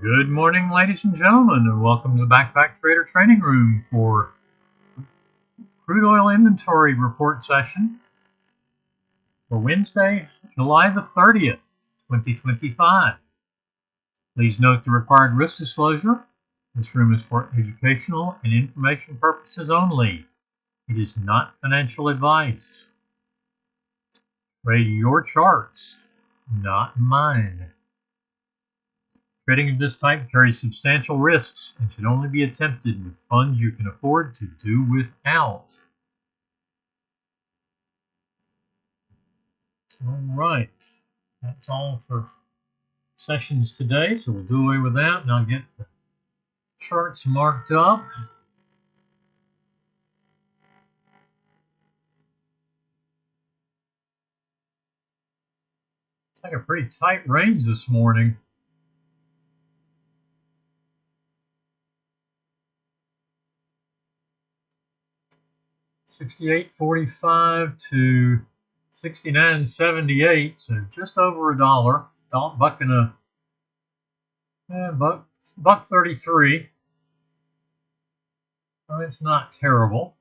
Good morning, ladies and gentlemen, and welcome to the Backpack Trader training room for crude oil inventory report session for Wednesday, July the 30th, 2025. Please note the required risk disclosure. This room is for educational and information purposes only. It is not financial advice. Trade your charts, not mine. Trading of this type carries substantial risks and should only be attempted with funds you can afford to do without. All right, that's all for sessions today, so we'll do away with that, and I'll get the charts marked up. It's like a pretty tight range this morning. $68.45 to $69.78, so just over a dollar. Buck and buck 33. Well, it's not terrible.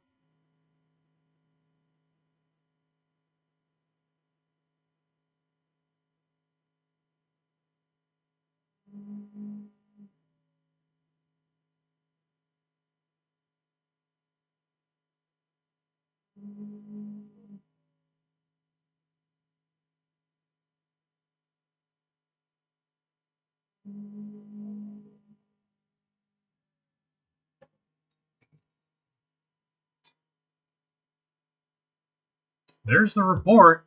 There's the report.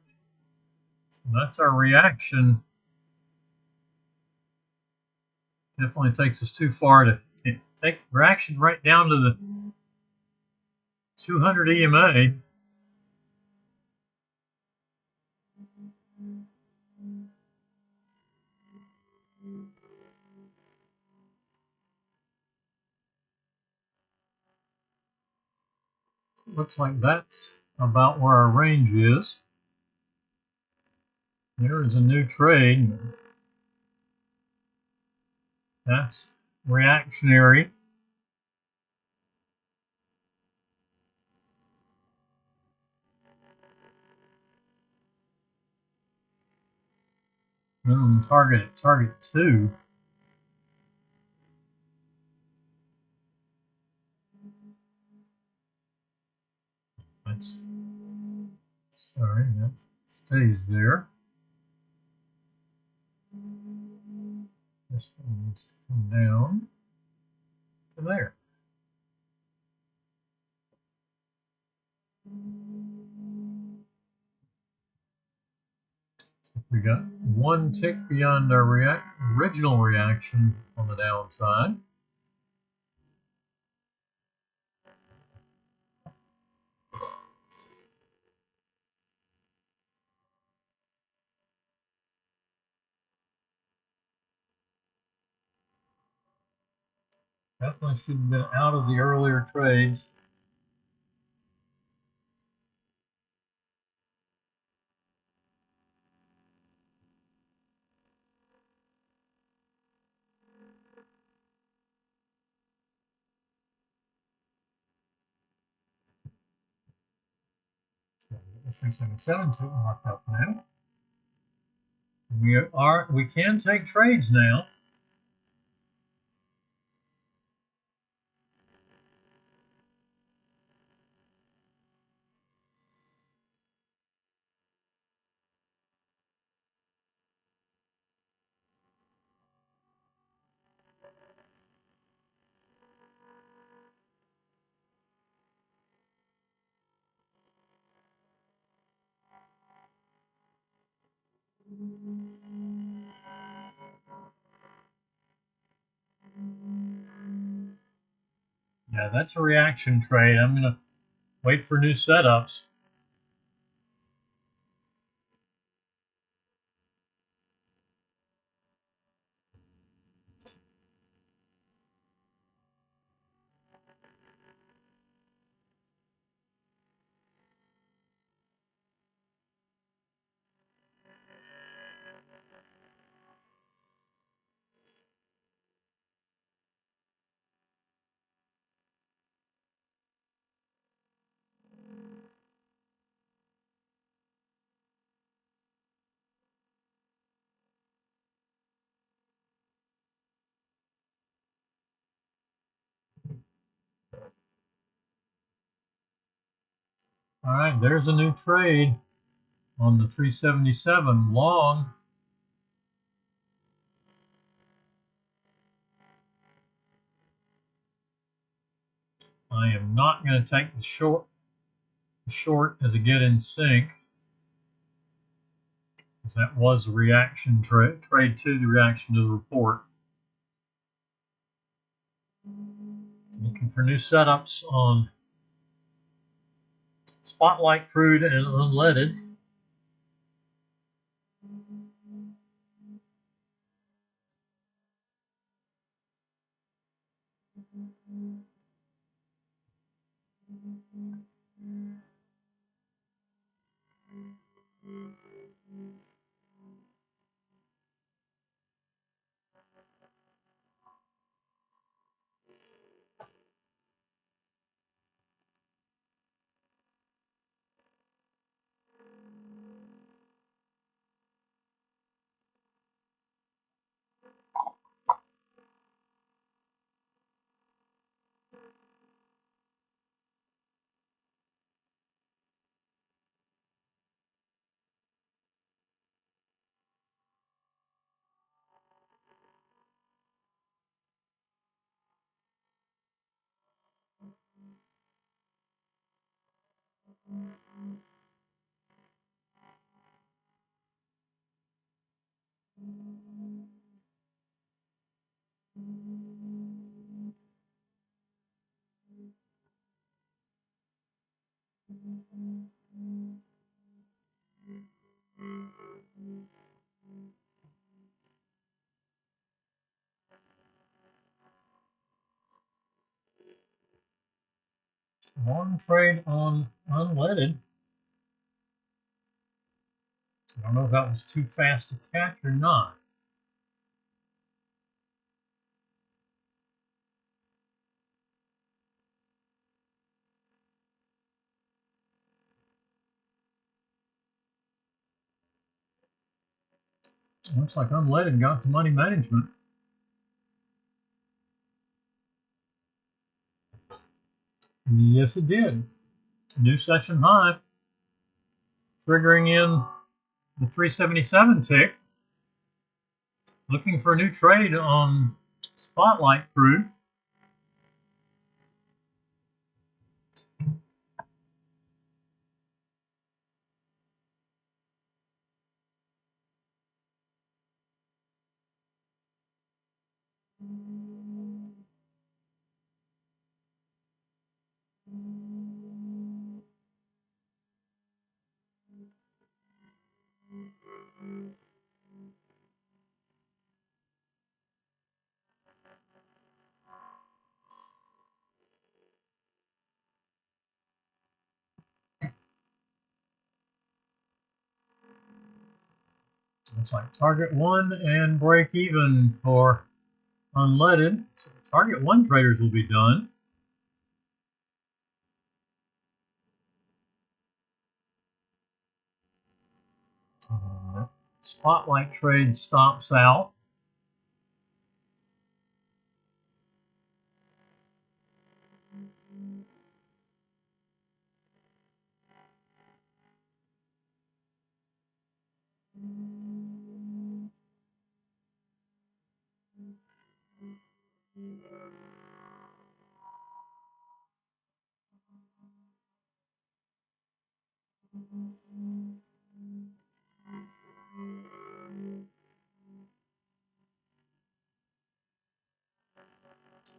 So that's our reaction. Definitely takes us too far to take reaction right down to the 200 EMA. Looks like that's about where our range is. There is a new trade. That's reactionary. Minimum target at target 2. That's sorry, that stays there. This one needs to come down to there. We got one tick beyond our original reaction on the downside. Definitely should have been out of the earlier trades. So 3772 marked up now. We can take trades now. Yeah, that's a reaction trade. I'm going to wait for new setups. All right, there's a new trade on the 377 long. I am not going to take the short as a get in sync, because that was a reaction trade to the reaction to the report. Looking for new setups on Spotlight Crude and unleaded. Long trade on unleaded. I don't know if that was too fast to catch or not. Looks like unleaded got to money management. Yes, it did. New session high, triggering in the 377 tick. Looking for a new trade on Spotlight Crude. Looks like target one and break even for unleaded. So target one traders will be done. Spotlight trade stops out.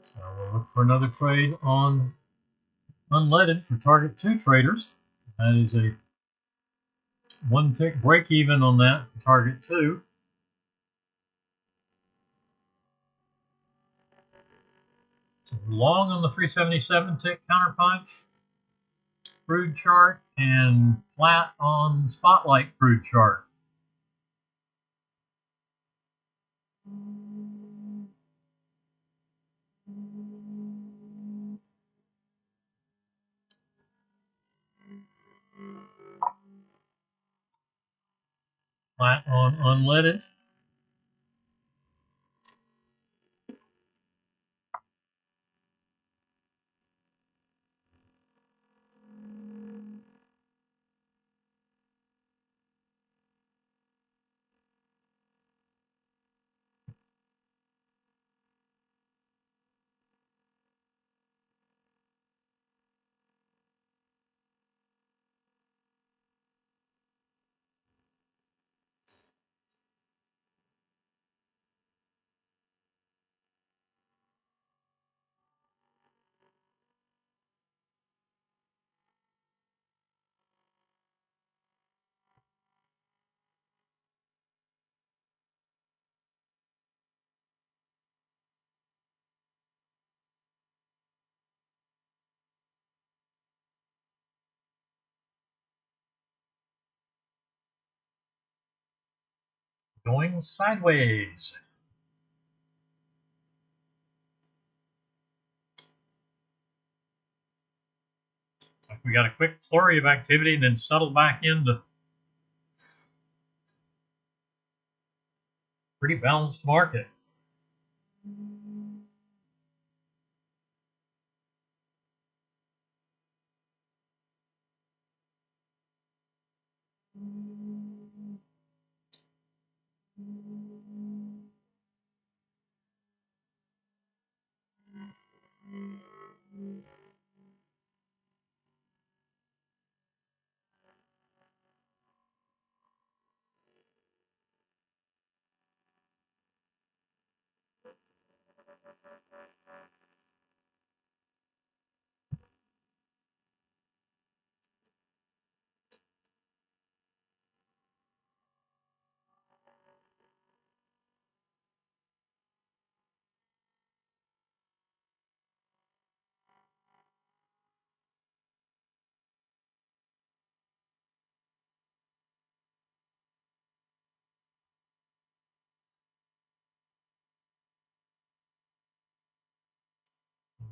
So we'll look for another trade on unleaded for target two traders. That is a one tick break even on that for target two. So long on the 377 tick counterpunch crude chart and flat on Spotlight crude chart. Flat on unleaded. going sideways. We got a quick flurry of activity and then settled back into pretty balanced market.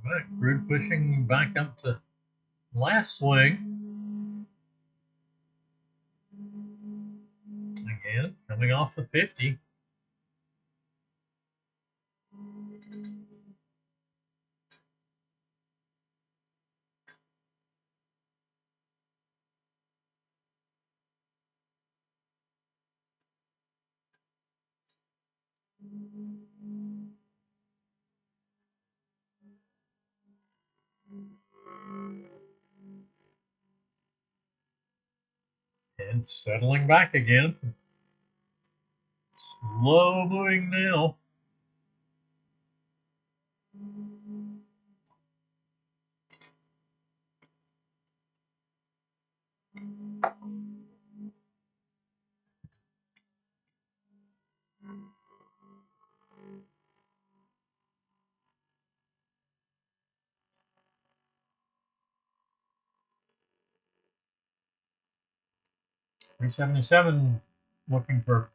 All right, Crude pushing back up to last swing. Again, coming off the 50. And settling back again. Slow moving now. $377 looking for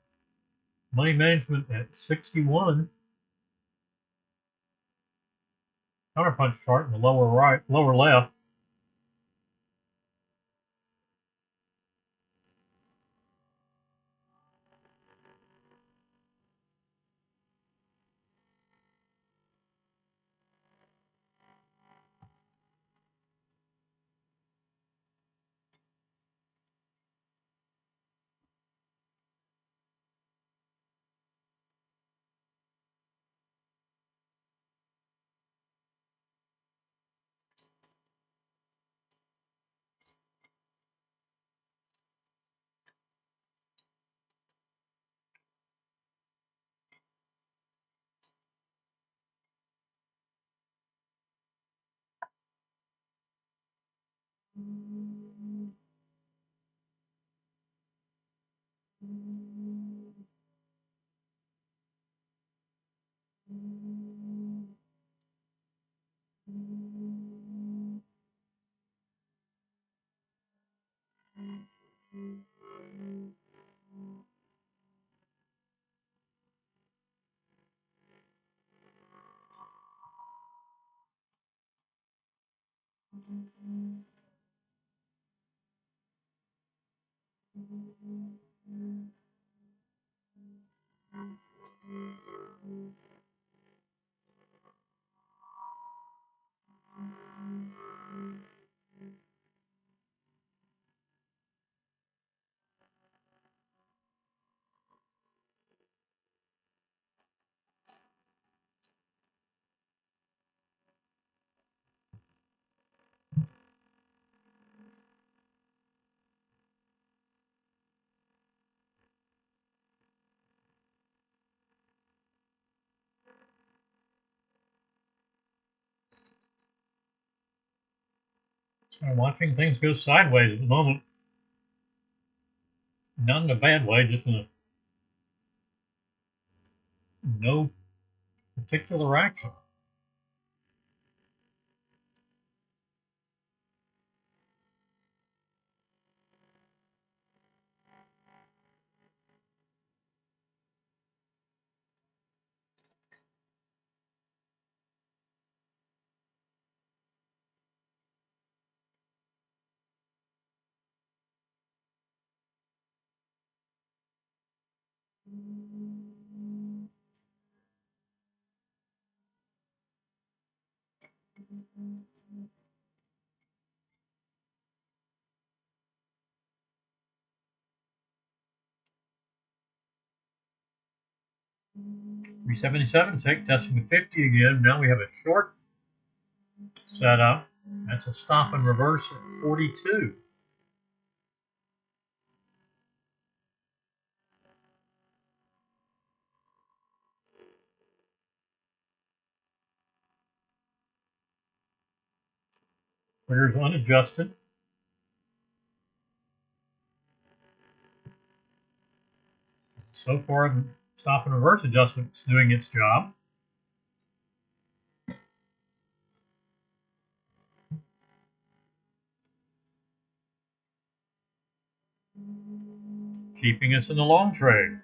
money management at 61. Counterpunch chart in the lower right, lower left. So watching things go sideways at the moment. Not in a bad way, just in a no particular action. $377 tick, testing the 50 again. Now we have a short set up. That's a stop and reverse at 42. Clears unadjusted. So far, the stop and reverse adjustment is doing its job. Keeping us in the long trade.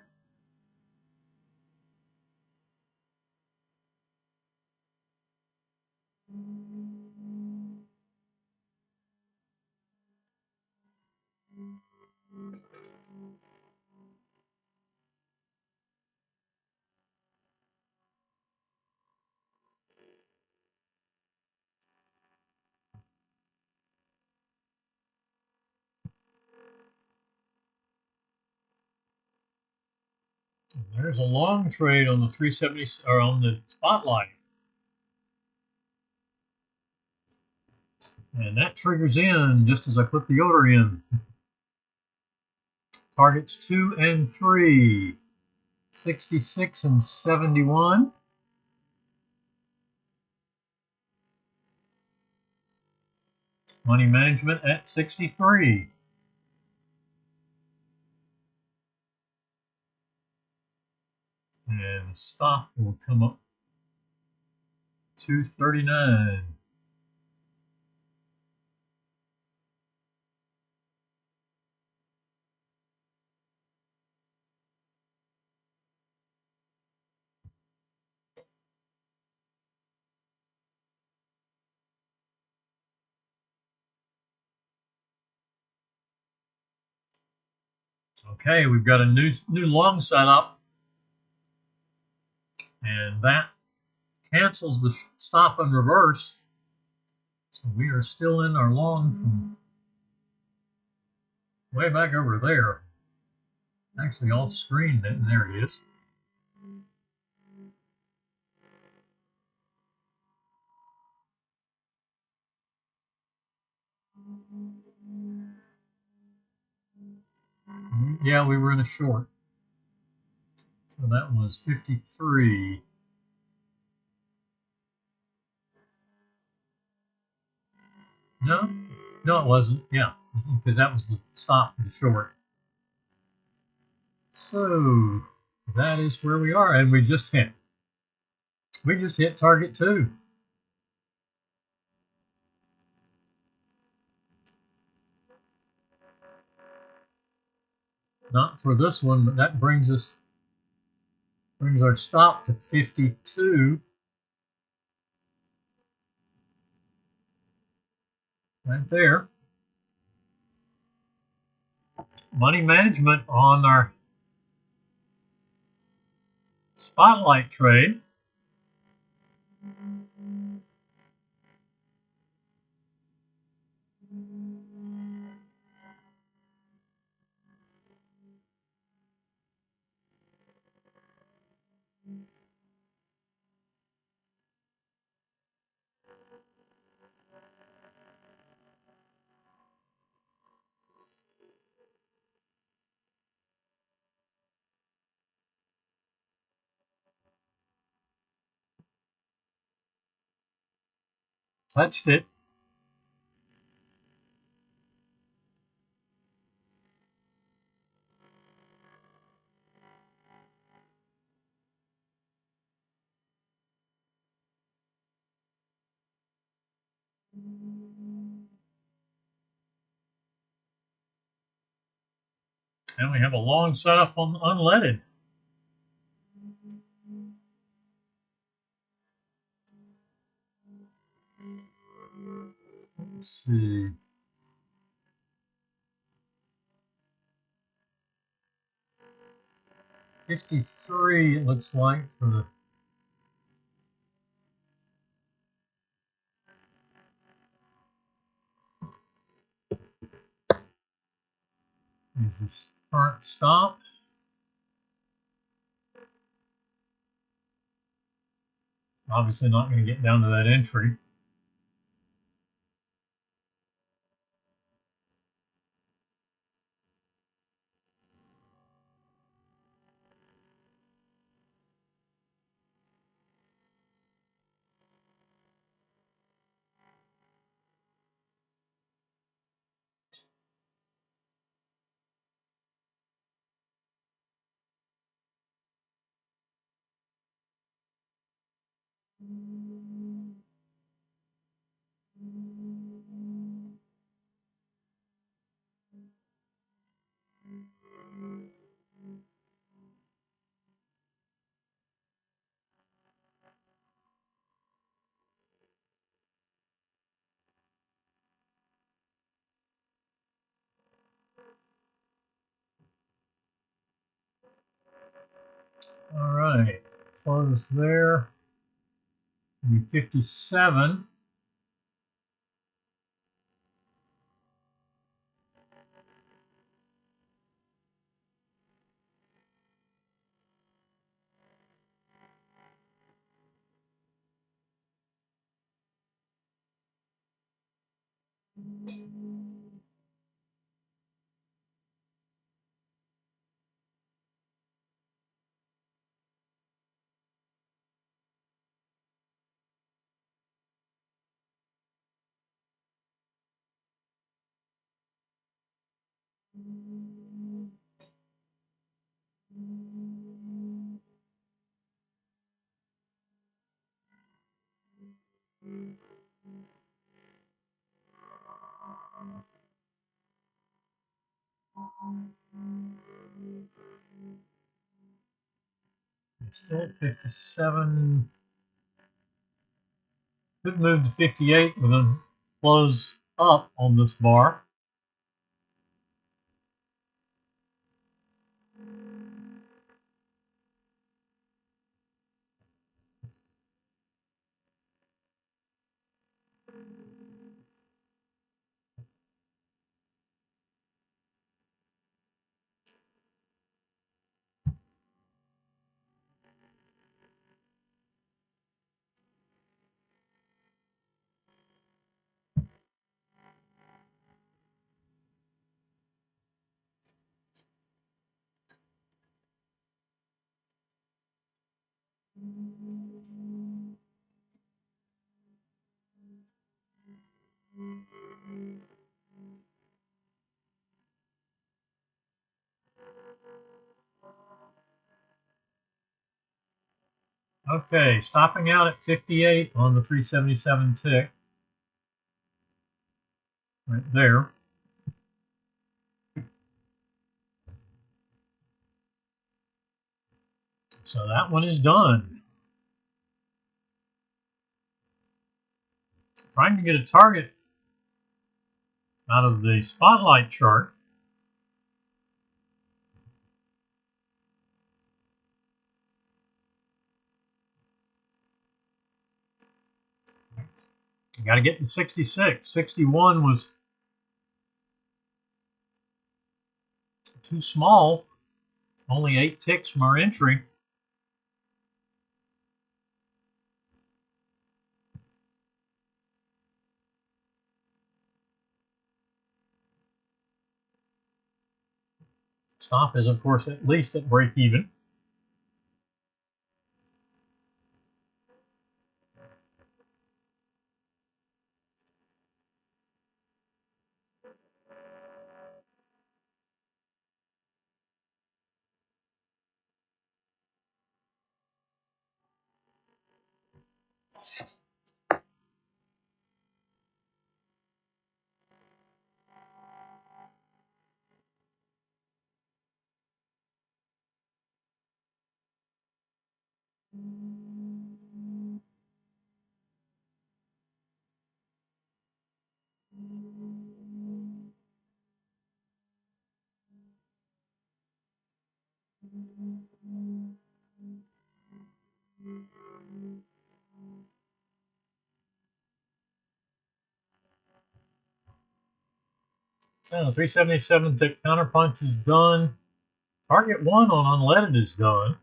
There's a long trade on the 370 or on the spotlight. And that triggers in just as I put the order in. Targets 2 and 3, 66 and 71. Money management at 63. And stop will come up 239. Okay, we've got a new long setup, and that cancels the stop and reverse. So we are still in our long from way back over there. Actually off screen, there it is. Yeah, we were in a short. So that was 53. No, it wasn't. Yeah, because that was the stop for the short. So that is where we are, and we just hit target 2. Not for this one, but that brings our stop to 52. Right there. Money management on our spotlight trade. Touched it. And we have a long setup on unleaded. Let's see. 53, it looks like, for the is this current stop. Obviously not going to get down to that entry. All right, close there. 57. Still at 57. Could move to 58 with a close up on this bar. Okay, stopping out at 58 on the 377 tick. Right there. So that one is done. Trying to get a target out of the spotlight chart. You got to get to 66. 61 was too small. Only 8 ticks from our entry. Stop is, of course, at least at break even. So the 377 tick counterpunch is done. Target 1 on unleaded is done.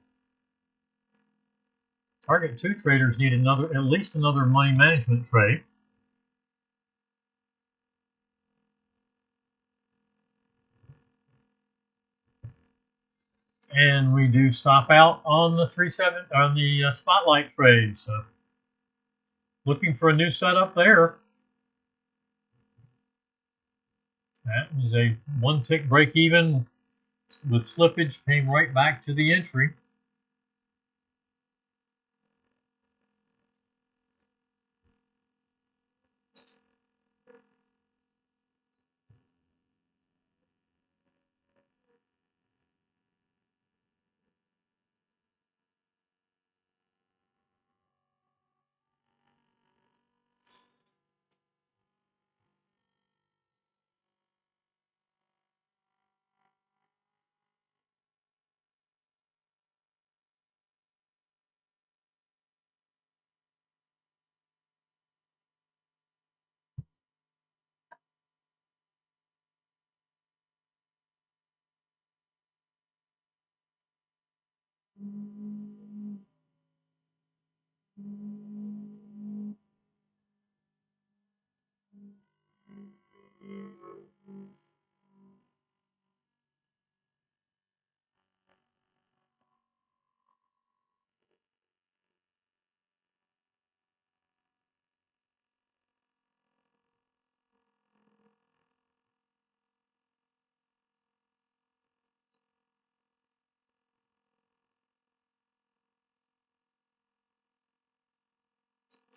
Target 2 traders need at least another money management trade. And we do stop out on the spotlight trade. So looking for a new setup there. That was a 1 tick break even with slippage, came right back to the entry.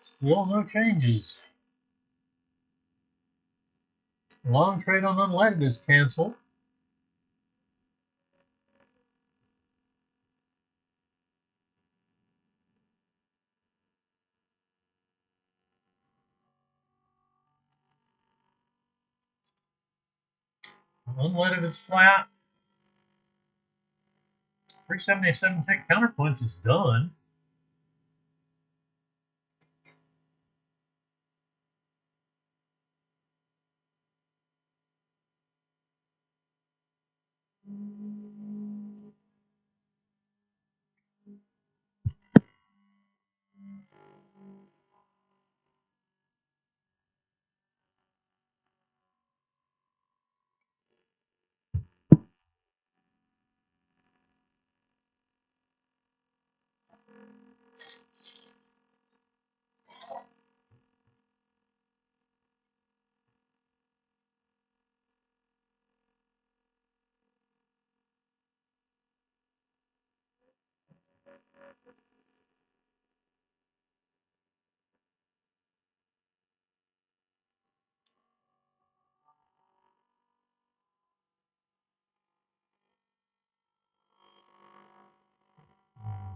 Still no changes. Long trade on unleaded is canceled. Unleaded is flat. 377 tick counterpunch is done.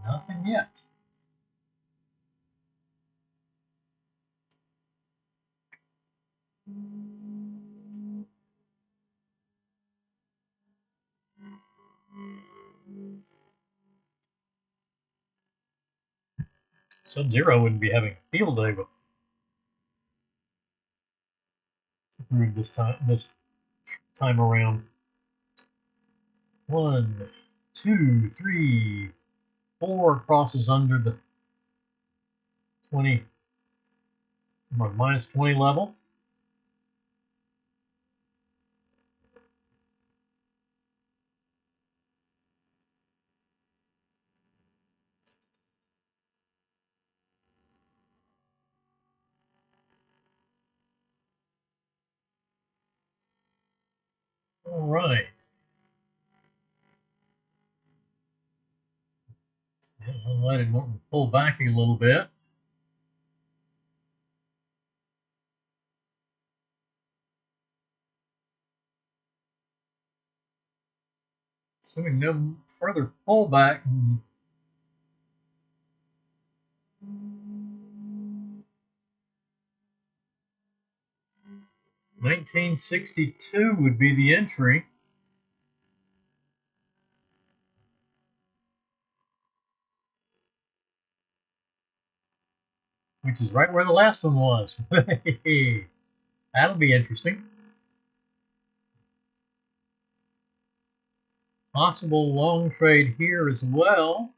Nothing yet. Sub-Zero wouldn't be having a field day with Crude this time around. 1, 2, 3, 4 crosses under the 20 or minus 20 level. All right. Unleaded wanting to pull back a little bit. Assuming no further pullback. 1962 would be the entry. which is right where the last one was. That'll be interesting. Possible long trade here as well.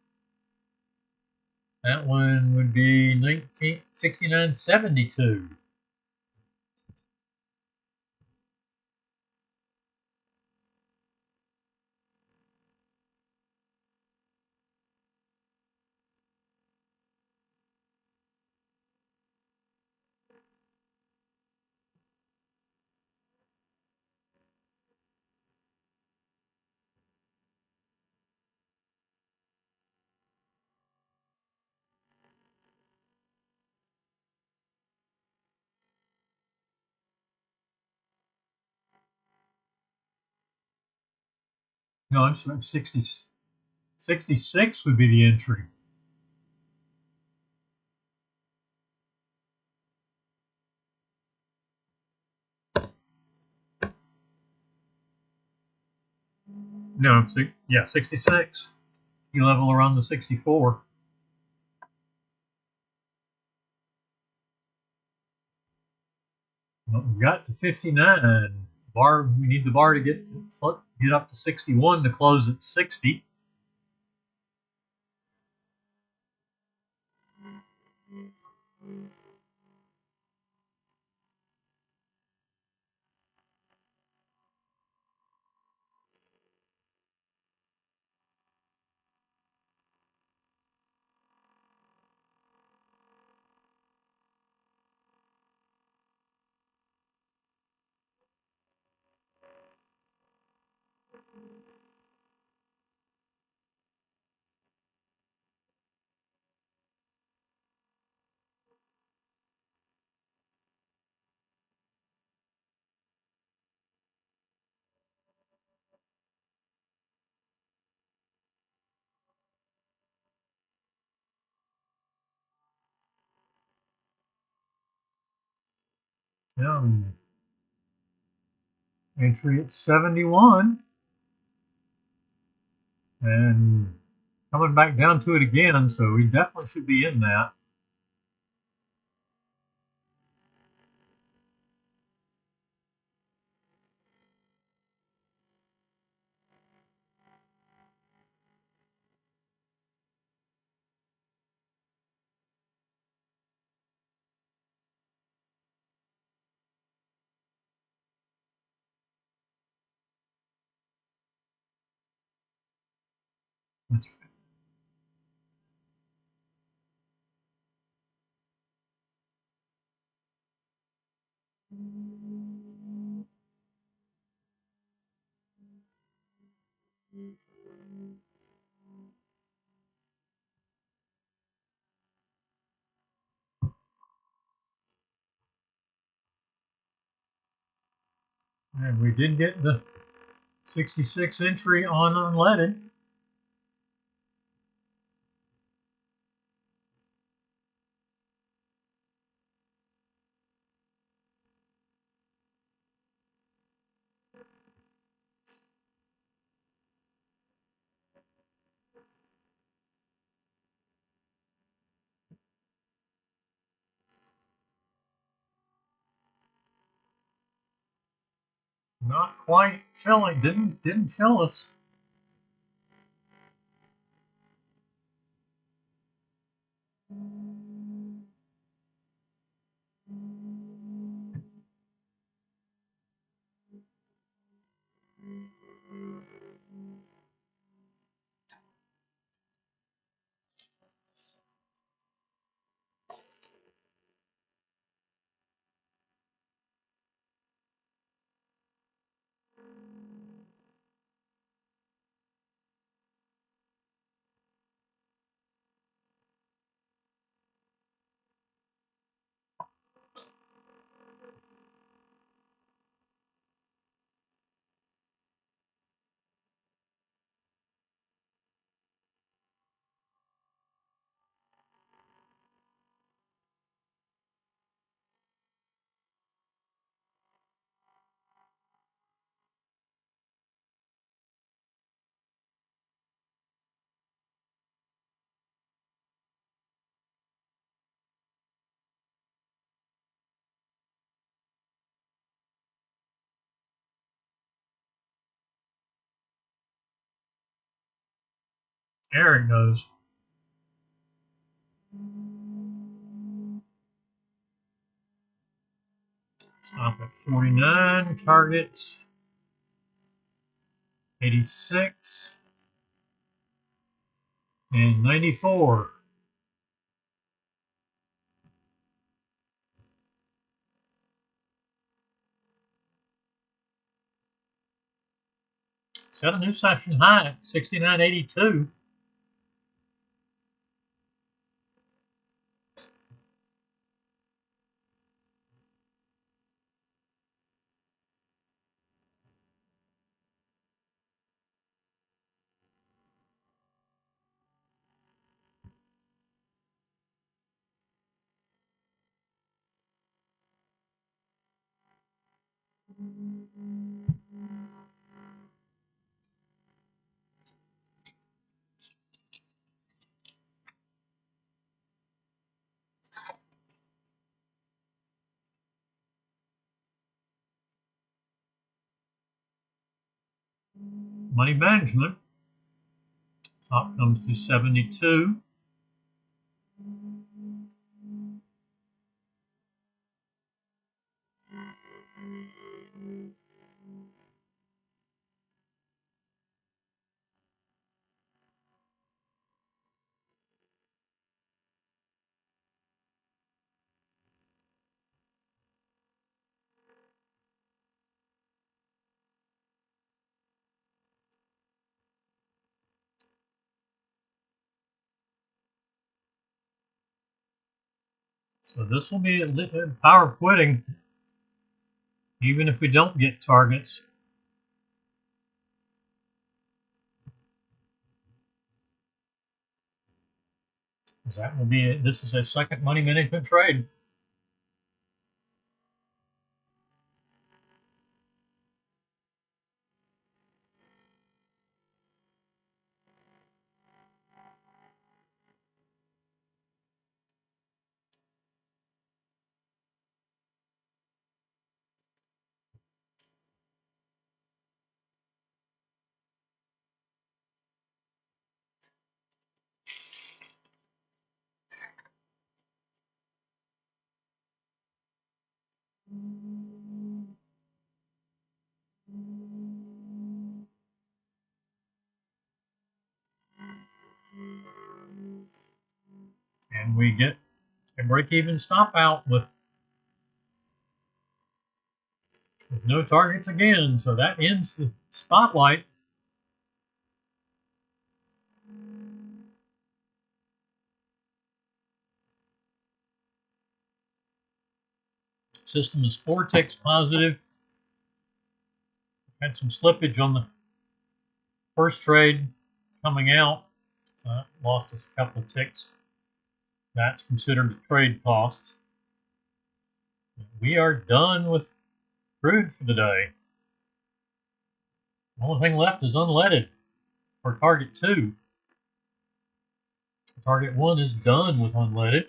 That one would be 1969.72. No, I'm sorry, 66 would be the entry. No, yeah, 66. You level around the 64. Well, we got to 59. Bar, we need the bar to get up to 61 to close at 60. Entry at 71. And coming back down to it again, so we definitely should be in that. That's And we did get the 66 entry on unleaded. Not quite filling, didn't fill us. Eric knows. Stop at 49. Targets 86 and 94. Set a new session high at 69.82. Money management. Top comes to 72. So this will be a power quitting, even if we don't get targets. That will be this is a second money management trade. And we get a break-even stop out with no targets again. So that ends the spotlight. System is 4 ticks positive. Had some slippage on the first trade coming out, so that lost us a couple of ticks. That's considered trade costs. We are done with crude for the day. The only thing left is unleaded for target 2. Target 1 is done with unleaded.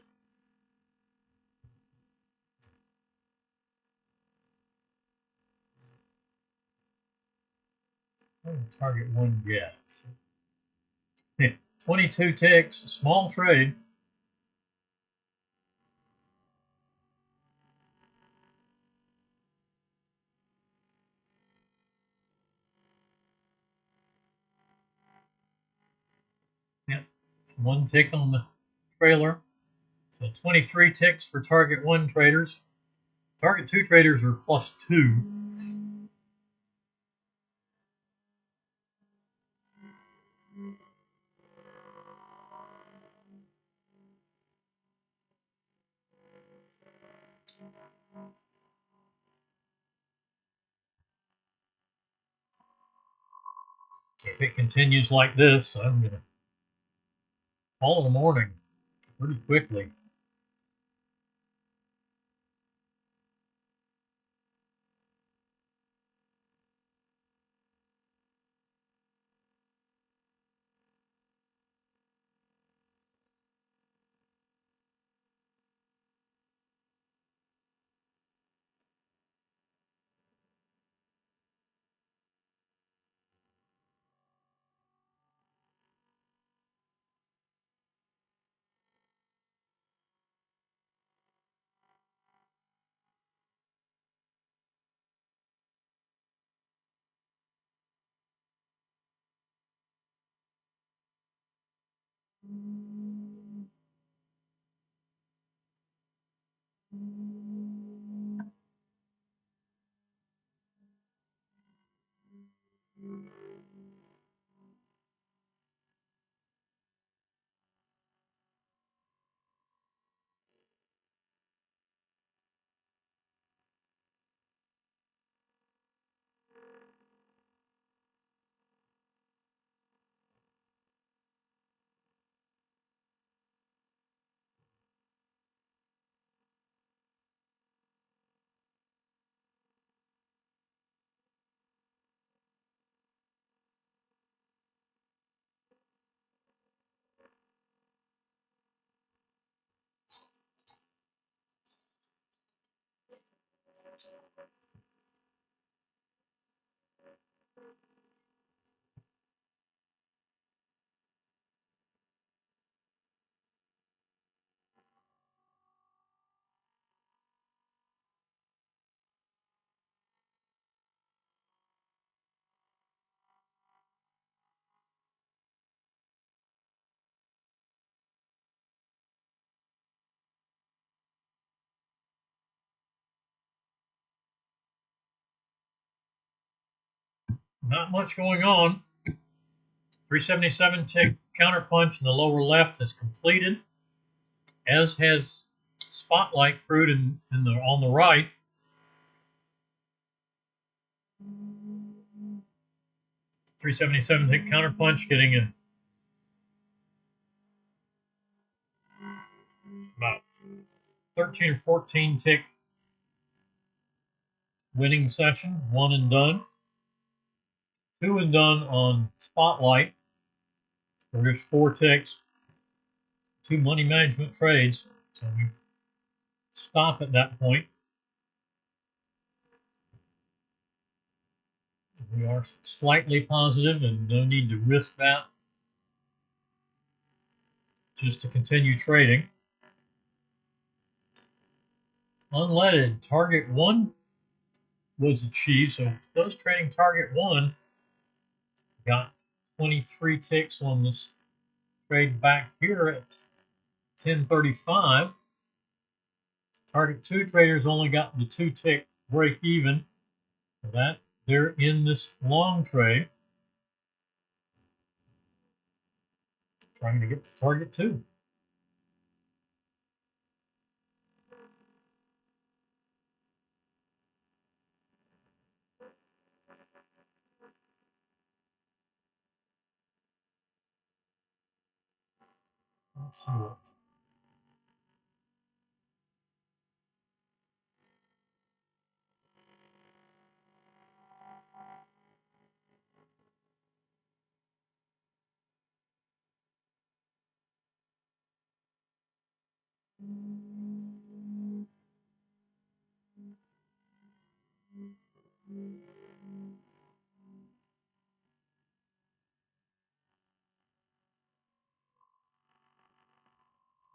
What did target 1 gets? 22 ticks, small trade. Yep, 1 tick on the trailer. So 23 ticks for target 1 traders. Target 2 traders are +2. If it continues like this, I'm going to call in the morning pretty quickly. Not much going on. 377 tick counterpunch in the lower left has completed, as has Spotlight Crude on the right. .377 tick counterpunch getting about 13 or 14 tick winning session, one and done. Two and done on Spotlight. So there's 4 ticks, 2 money management trades. So we stop at that point. We are slightly positive and no need to risk that just to continue trading. Unleaded, target 1 was achieved. So those trading target 1 got 23 ticks on this trade back here at 1035. Target 2 traders only got the 2 tick break even. For that, they're in this long trade, trying to get to target 2. Let's see what.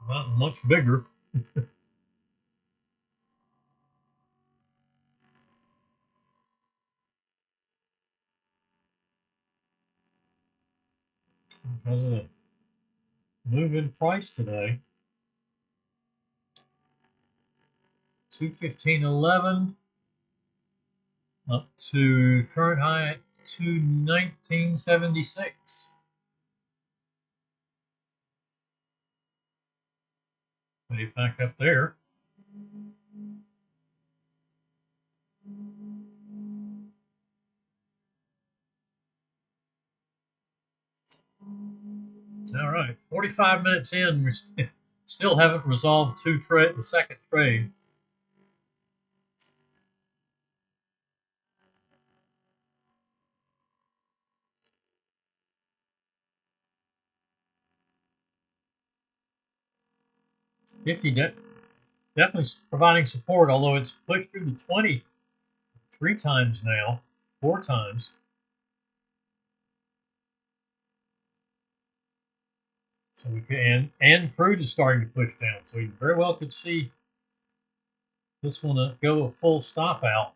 Not much bigger. Because of the move in price today. 215.11 up to current high at 219.76. Put it back up there. All right, 45 minutes in, we still haven't resolved the second trade. Definitely providing support, although it's pushed through the 20 3 times now, 4 times. So we can, and Crude is starting to push down, so we very well could see this one go a full stop out.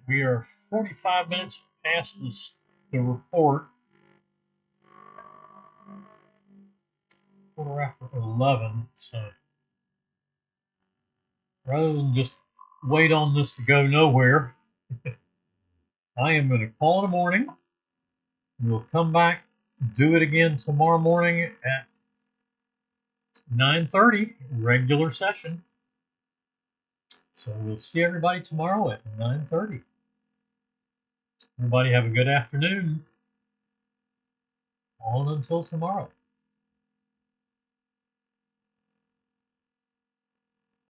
We are 45 minutes past the report. Quarter after 11. So rather than just wait on this to go nowhere, I am going to call in the morning. We'll come back, do it again tomorrow morning at 9:30, regular session. So we'll see everybody tomorrow at 9:30. Everybody have a good afternoon. On until tomorrow.